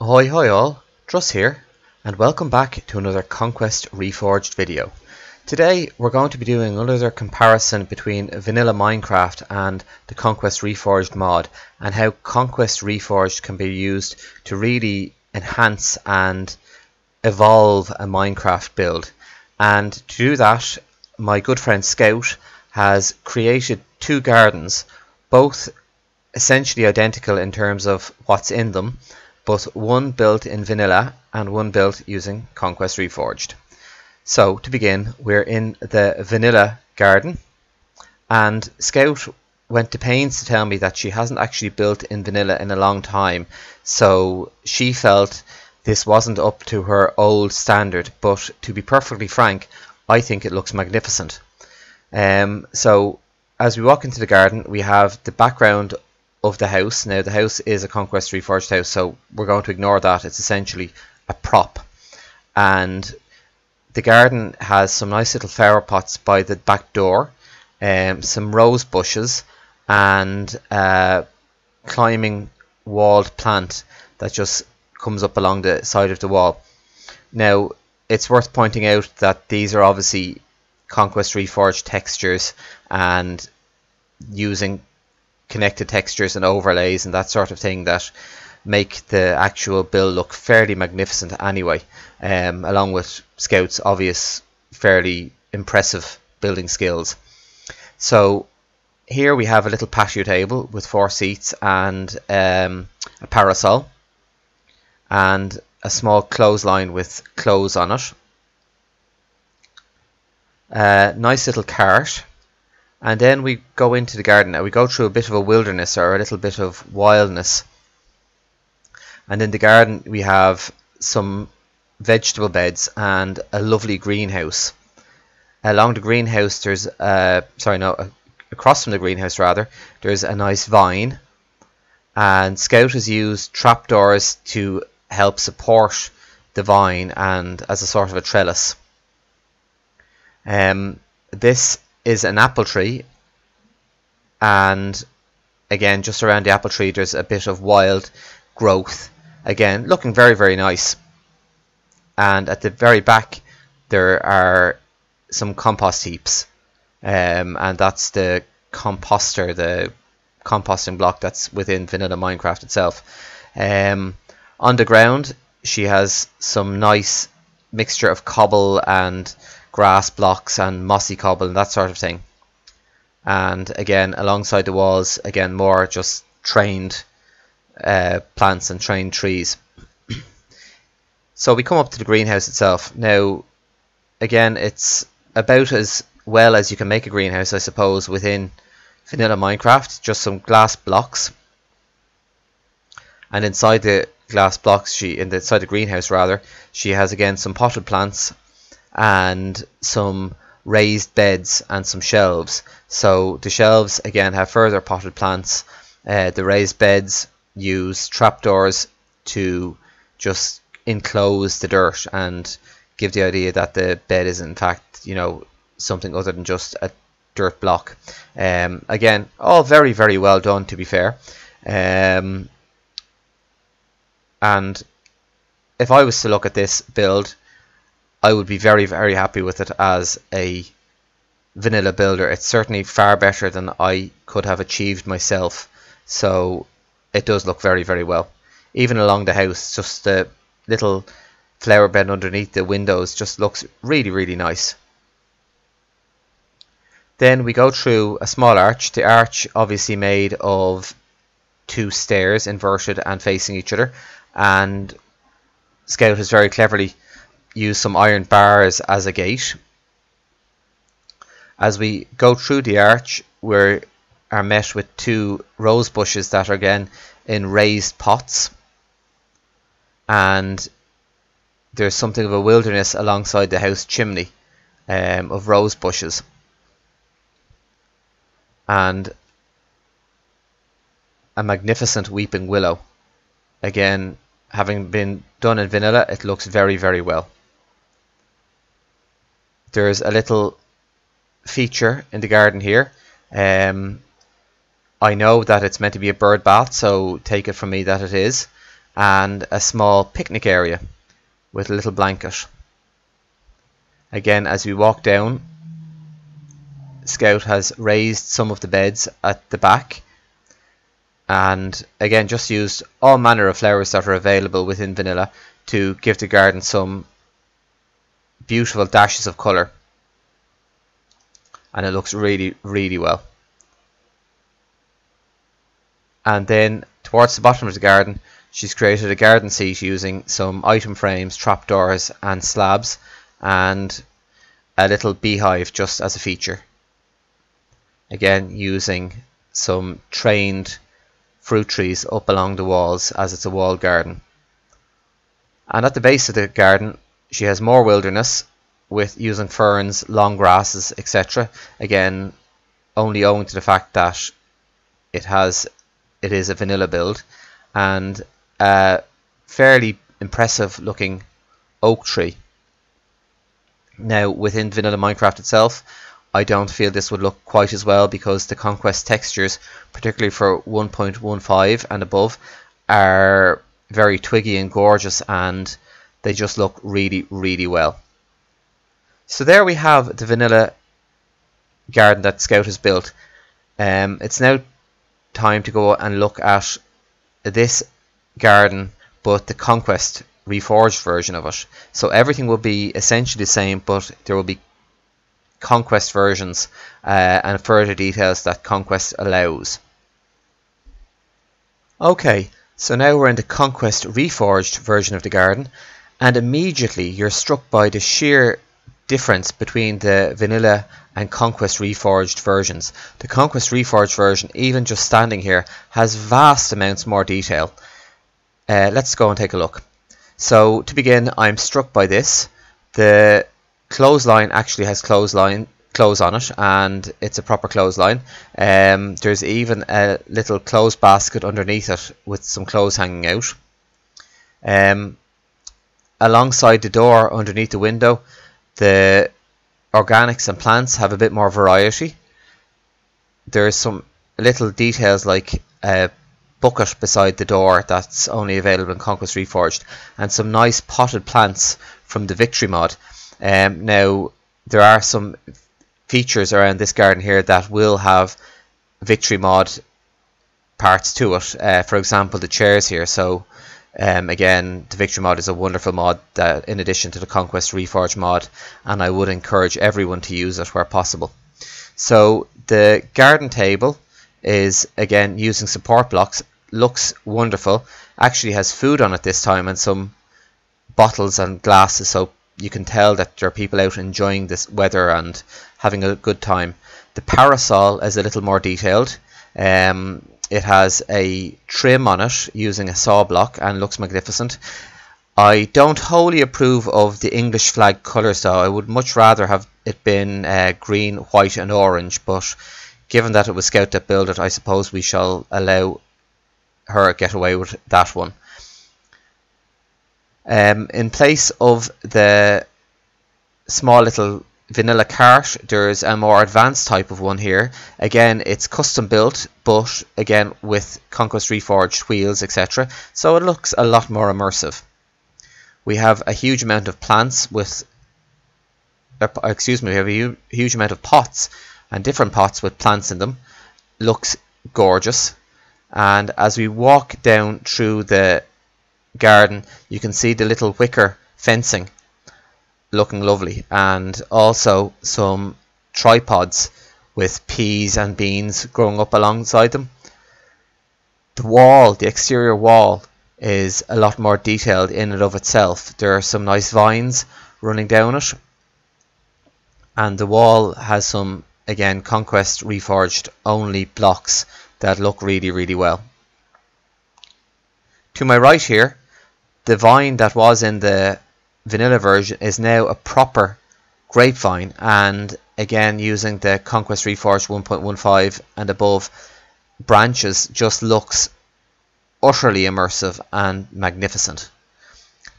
Ahoy hoy all, Truss here, and welcome back to another Conquest Reforged video. Today we're going to be doing another comparison between vanilla Minecraft and the Conquest Reforged mod, and how Conquest Reforged can be used to really enhance and evolve a Minecraft build. And to do that, my good friend Scout has created two gardens, both essentially identical in terms of what's in them, but one built in vanilla and one built using Conquest Reforged. So to begin, we're in the vanilla garden, and Scout went to pains to tell me that she hasn't actually built in vanilla in a long time, so she felt this wasn't up to her old standard, but to be perfectly frank, I think it looks magnificent. So as we walk into the garden, we have the background of the house. Now the house is a Conquest Reforged house, so we're going to ignore that. It's essentially a prop, and the garden has some nice little flower pots by the back door, some rose bushes, and a climbing walled plant that just comes up along the side of the wall. Now it's worth pointing out that these are obviously Conquest Reforged textures, and using connected textures and overlays and that sort of thing that make the actual build look fairly magnificent anyway, along with Scout's obvious fairly impressive building skills. So here we have a little patio table with 4 seats and a parasol and a small clothesline with clothes on it, a nice little cart. And then we go into the garden. Now we go through a bit of a wilderness, or a little bit of wildness. And in the garden we have some vegetable beds and a lovely greenhouse. Along the greenhouse there's across from the greenhouse rather, there's a nice vine. And Scout has used trapdoors to help support the vine and as a sort of a trellis. This is an apple tree, and again just around the apple tree there's a bit of wild growth, again looking very, very nice. And at the very back there are some compost heaps, and that's the Composter, the composting block that's within vanilla Minecraft itself. On the ground she has some nice mixture of cobble and grass blocks and mossy cobble and that sort of thing. And again alongside the walls, again more just trained plants and trained trees. So we come up to the greenhouse itself. Now again it's about as well as you can make a greenhouse, I suppose, within vanilla Minecraft. Just some glass blocks, and inside the glass blocks, inside the greenhouse rather, she has again some potted plants and some raised beds and some shelves. So the shelves again have further potted plants. The raised beds use trapdoors to just enclose the dirt and give the idea that the bed is in fact, you know, something other than just a dirt block. Again, all very, very well done, to be fair. And if I was to look at this build, I would be very, very happy with it as a vanilla builder. It's certainly far better than I could have achieved myself, so it does look very, very well. Even along the house, just the little flower bed underneath the windows just looks really, really nice. Then we go through a small arch. The arch obviously made of 2 stairs inverted and facing each other, and Scout has very cleverly use some iron bars as a gate. As we go through the arch, we are met with 2 rose bushes that are again in raised pots, and there's something of a wilderness alongside the house chimney of rose bushes, and a magnificent weeping willow. Again, having been done in vanilla, it looks very, very well. There's a little feature in the garden here. I know that it's meant to be a bird bath, so take it from me that it is. and a small picnic area with a little blanket. Again, as we walk down, Scout has raised some of the beds at the back, and again just used all manner of flowers that are available within vanilla to give the garden some beautiful dashes of colour, and it looks really, really well. And then towards the bottom of the garden, she's created a garden seat using some item frames, trapdoors and slabs, and a little beehive just as a feature. Again, using some trained fruit trees up along the walls, as it's a walled garden. And at the base of the garden, she has more wilderness with using ferns, long grasses, etc. Again, only owing to the fact that it is a vanilla build, and a fairly impressive looking oak tree. Now, within vanilla Minecraft itself, I don't feel this would look quite as well, because the Conquest textures, particularly for 1.15 and above, are very twiggy and gorgeous, and they just look really, really well. So there we have the vanilla garden that Scout has built. It's now time to go and look at this garden, but the Conquest Reforged version of it. So everything will be essentially the same, but there will be Conquest versions and further details that Conquest allows. Okay, so now we're in the Conquest Reforged version of the garden, and immediately you're struck by the sheer difference between the vanilla and Conquest Reforged versions. The Conquest Reforged version, even just standing here, has vast amounts more detail. Let's go and take a look. So to begin, I'm struck by this. The clothesline actually has clothes on it, and it's a proper clothesline. There's even a little clothes basket underneath it with some clothes hanging out. Alongside the door, underneath the window, the organics and plants have a bit more variety. There's some little details like a bucket beside the door that's only available in Conquest Reforged, and some nice potted plants from the Victory mod. Now, there are some features around this garden here that will have Victory mod parts to it. For example, the chairs here. So again, the Victory mod is a wonderful mod that, in addition to the Conquest Reforged mod, and I would encourage everyone to use it where possible. So the garden table is, again, using support blocks. Looks wonderful. Actually has food on it this time, and some bottles and glasses, so you can tell that there are people out enjoying this weather and having a good time. The parasol is a little more detailed. It has a trim on it using a saw block and looks magnificent. I don't wholly approve of the English flag colours though. I would much rather have it been green, white and orange, but given that it was Scout that built it, I suppose we shall allow her get away with that one. In place of the small little vanilla cart, there's a more advanced type of one here. Again, it's custom built, but again with Conquest Reforged wheels, etc. So it looks a lot more immersive. We have a huge amount of plants with, we have a huge amount of pots, and different pots with plants in them. Looks gorgeous. And as we walk down through the garden, you can see the little wicker fencing looking lovely, and also some tripods with peas and beans growing up alongside them. The wall, the exterior wall, is a lot more detailed in and of itself. There are some nice vines running down it, and the wall has some, again, Conquest Reforged only blocks that look really, really well. To my right here, the vine that was in the vanilla version is now a proper grapevine, and again using the Conquest Reforged 1.15 and above branches, just looks utterly immersive and magnificent.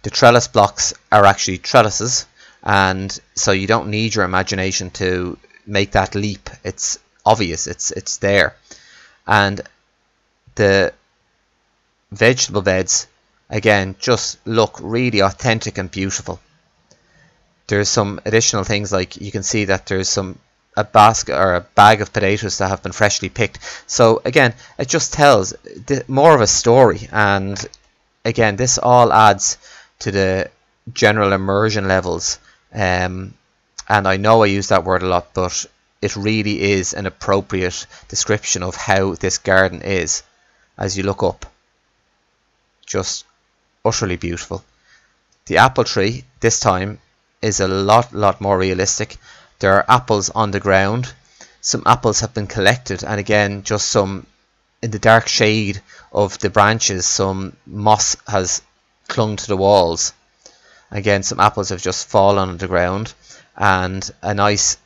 The trellis blocks are actually trellises, and so you don't need your imagination to make that leap. It's obvious, it's there. And the vegetable beds again just look really authentic and beautiful. There's some additional things, like you can see that there's a basket or a bag of potatoes that have been freshly picked. So again, it just tells more of a story, and again this all adds to the general immersion levels. And I know I use that word a lot, but it really is an appropriate description of how this garden is. As you look up, just utterly beautiful. The apple tree this time is a lot more realistic. There are apples on the ground. Some apples have been collected, and again just some in the dark shade of the branches, some moss has clung to the walls. Again, some apples have just fallen on the ground, and a nice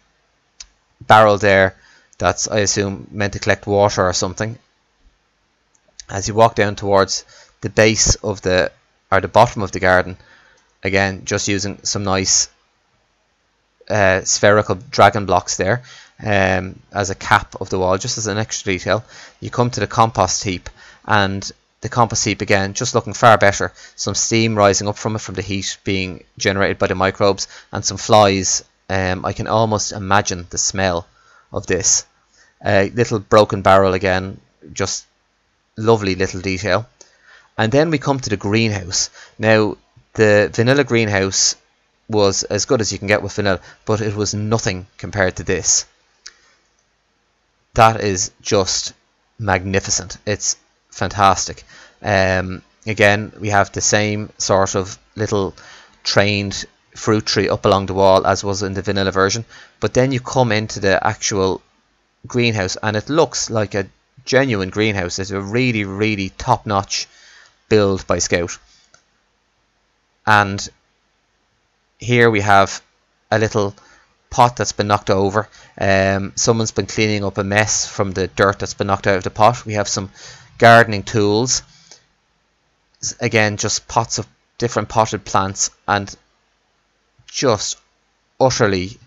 barrel there that's, I assume, meant to collect water or something. As you walk down towards the base of the bottom of the garden, again just using some nice spherical dragon blocks there as a cap of the wall, just as an extra detail. You come to the compost heap, and the compost heap again just looking far better. Some steam rising up from it, from the heat being generated by the microbes, and some flies. I can almost imagine the smell of this. Little broken barrel again, just lovely little detail. And then we come to the greenhouse. Now the vanilla greenhouse was as good as you can get with vanilla, but it was nothing compared to this. That is just magnificent. It's fantastic. Again, we have the same sort of little trained fruit tree up along the wall as was in the vanilla version, but then you come into the actual greenhouse and it looks like a genuine greenhouse. It's a really top-notch build by Scout. And here we have a little pot that's been knocked over. Someone's been cleaning up a mess from the dirt that's been knocked out of the pot. We have some gardening tools. Again, just pots of different potted plants, and just utterly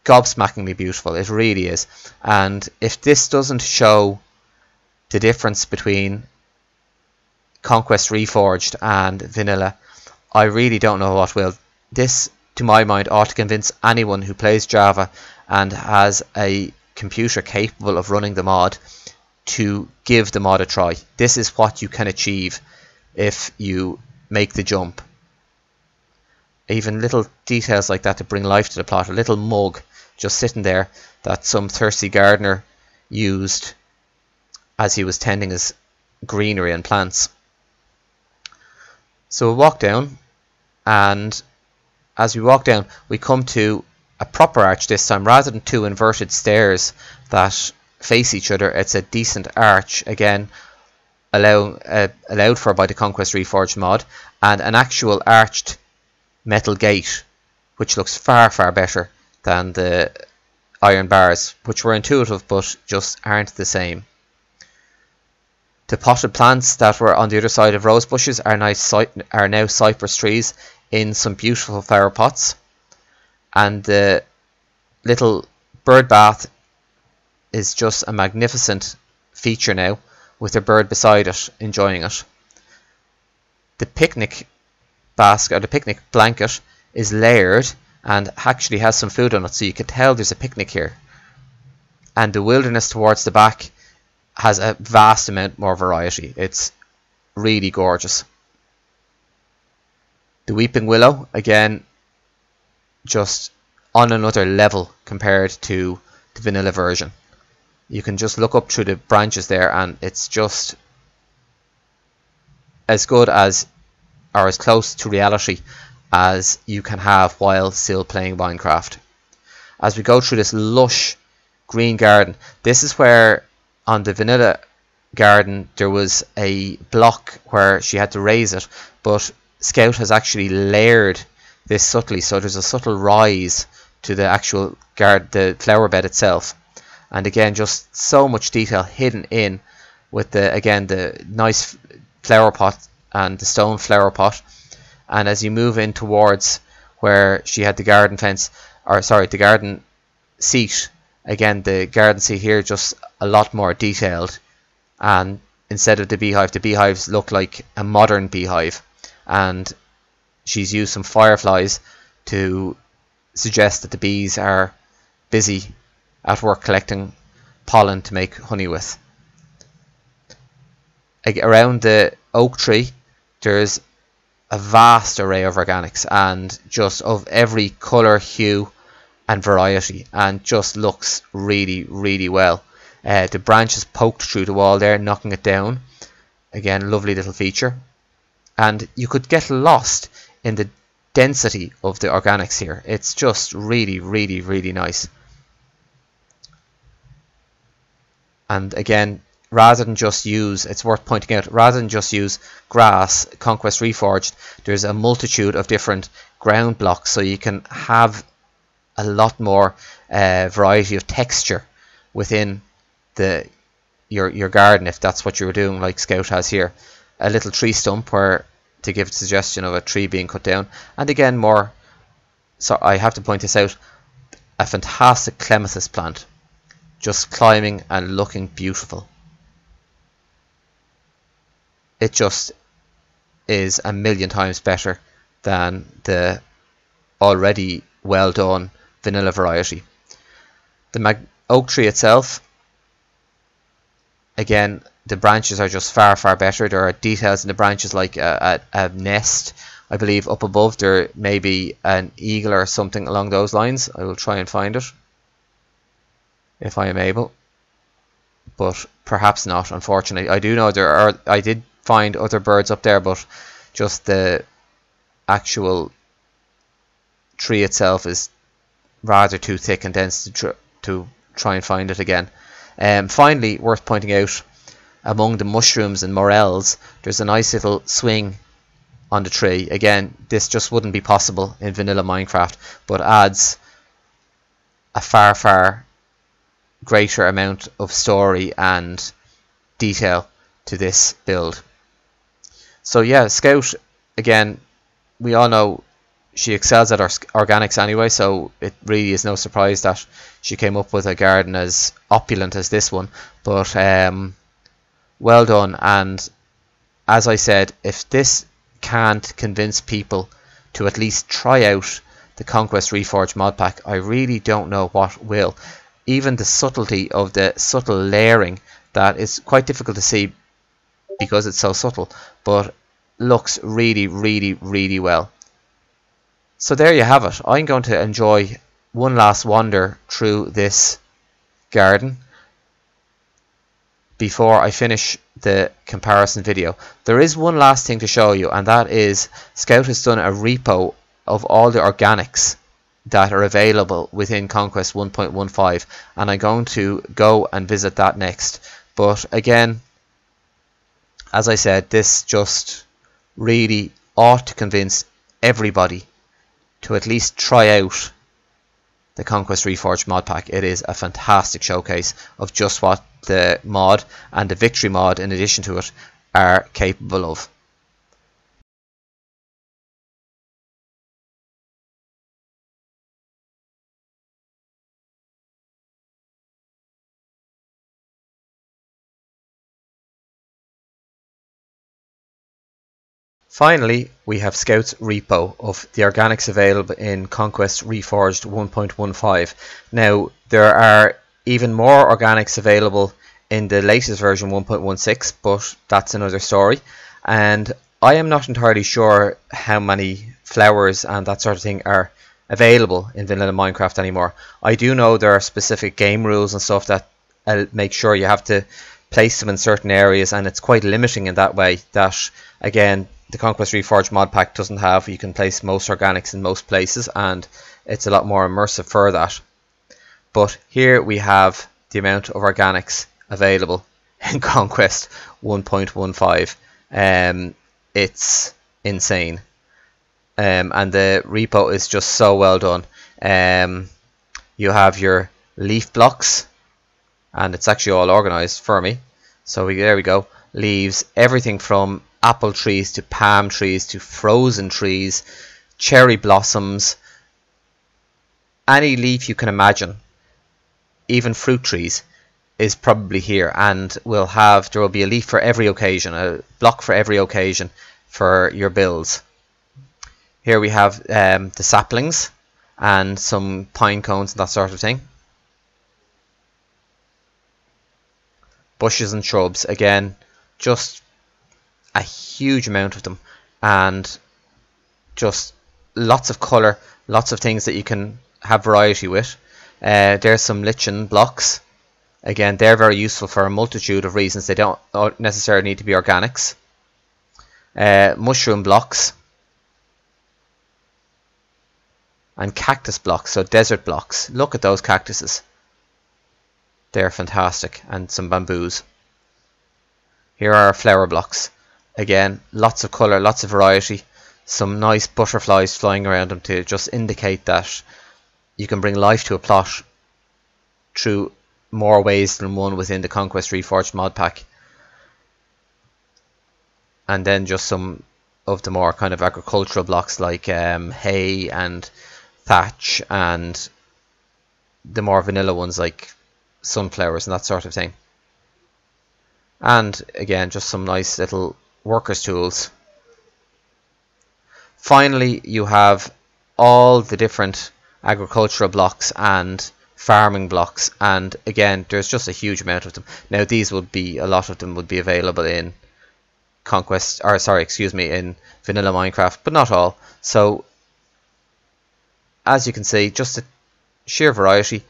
gobsmackingly beautiful. It really is. And if this doesn't show the difference between Conquest Reforged and vanilla, I really don't know what will. This, to my mind, ought to convince anyone who plays Java and has a computer capable of running the mod to give the mod a try. This is what you can achieve if you make the jump. Even little details like that to bring life to the plot. A little mug just sitting there that some thirsty gardener used as he was tending his greenery and plants. So we'll walk down, and as we walk down we come to a proper arch this time, rather than two inverted stairs that face each other. It's a decent arch, again allowed for by the Conquest Reforged mod, and an actual arched metal gate which looks far better than the iron bars, which were intuitive but just aren't the same. The potted plants that were on the other side of rose bushes are now cypress trees in some beautiful flower pots, and the little bird bath is just a magnificent feature now, with a bird beside it enjoying it. The picnic basket, or the picnic blanket, is layered and actually has some food on it, so you can tell there's a picnic here. And the wilderness towards the back has a vast amount more variety. It's really gorgeous. The Weeping Willow, again, just on another level compared to the vanilla version. You can just look up through the branches there and it's just as good as, or as close to reality as you can have while still playing Minecraft. As we go through this lush green garden, this is where on the vanilla garden there was a block where she had to raise it, but Scout has actually layered this subtly, so there's a subtle rise to the actual the flower bed itself. And again, just so much detail hidden in with the nice flower pot and the stone flower pot. And as you move in towards where she had the garden fence, or sorry, the garden seat, again the garden seat here just a lot more detailed, and instead of the beehives look like a modern beehive, and she's used some fireflies to suggest that the bees are busy at work collecting pollen to make honey with. Around the oak tree there's a vast array of organics, and just of every colour, hue and variety, and just looks really, really well. The branches poked through the wall there, knocking it down. Again, lovely little feature. And you could get lost in the density of the organics here. It's just really, really, really nice. And again, rather than just use, it's worth pointing out, rather than just use grass, Conquest Reforged, there's a multitude of different ground blocks, so you can have a lot more variety of texture within your garden, if that's what you were doing, like Scout has here. A little tree stump where to give a suggestion of a tree being cut down, and again more, so I have to point this out, a fantastic clematis plant, just climbing and looking beautiful. It just is a million times better than the already well done vanilla variety. The oak tree itself, again, the branches are just far, far better. There are details in the branches like a nest, I believe, up above. There may be an eagle or something along those lines. I will try and find it if I am able, but perhaps not, unfortunately. I do know I did find other birds up there, but just the actual tree itself is rather too thick and dense to try and find it again. Finally, worth pointing out, among the mushrooms and morels, there's a nice little swing on the tree. Again, this just wouldn't be possible in vanilla Minecraft, but adds a far, far greater amount of story and detail to this build. So yeah, Scout, again, we all know she excels at organics anyway, so it really is no surprise that she came up with a garden as opulent as this one. But well done, and as I said, if this can't convince people to at least try out the Conquest Reforged mod pack, I really don't know what will. Even the subtlety of the subtle layering, that is quite difficult to see because it's so subtle, but looks really, really, really well. So there you have it. I'm going to enjoy one last wander through this garden before I finish the comparison video. There is one last thing to show you, and that is Scout has done a repo of all the organics that are available within Conquest 1.15, and I'm going to go and visit that next. But again, as I said, this just really ought to convince everybody to at least try out the Conquest Reforged mod pack. It is a fantastic showcase of just what the mod and the Victory mod in addition to it are capable of. Finally, we have Scout's repo of the organics available in Conquest Reforged 1.15. Now, there are even more organics available in the latest version 1.16, but that's another story. And I am not entirely sure how many flowers and that sort of thing are available in vanilla Minecraft anymore. I do know there are specific game rules and stuff that make sure you have to place them in certain areas, and it's quite limiting in that way that, again, the Conquest Reforged mod pack doesn't have. You can place most organics in most places, and it's a lot more immersive for that. But here we have the amount of organics available in Conquest 1.15. It's insane, and the repo is just so well done. You have your leaf blocks, and it's actually all organized for me. So there we go. Leaves, everything from apple trees to palm trees to frozen trees, cherry blossoms, any leaf you can imagine, even fruit trees. is probably here, and there will be a leaf for every occasion, a block for every occasion for your builds. Here we have the saplings and some pine cones and that sort of thing. Bushes and shrubs, again, just a huge amount of them, and just lots of colour, lots of things that you can have variety with. There's some lichen blocks. Again, they're very useful for a multitude of reasons. They don't necessarily need to be organics. Mushroom blocks. And cactus blocks, so desert blocks. Look at those cactuses. They're fantastic. And some bamboos. Here are our flower blocks. Again, lots of colour, lots of variety. Some nice butterflies flying around them to just indicate that you can bring life to a plot through more ways than one within the Conquest Reforged mod pack. And then just some of the more kind of agricultural blocks like hay and thatch, and the more vanilla ones like sunflowers and that sort of thing. And again, just some nice little workers' tools. Finally, you have all the different agricultural blocks and farming blocks, and again, there's just a huge amount of them. Now, a lot of them would be available in in vanilla Minecraft, but not all. So, as you can see, just a sheer variety.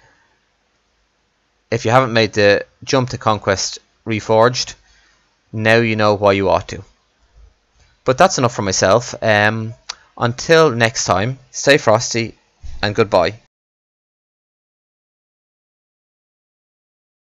If you haven't made the jump to Conquest Reforged, now you know why you ought to. But that's enough for myself. Until next time, stay frosty and goodbye.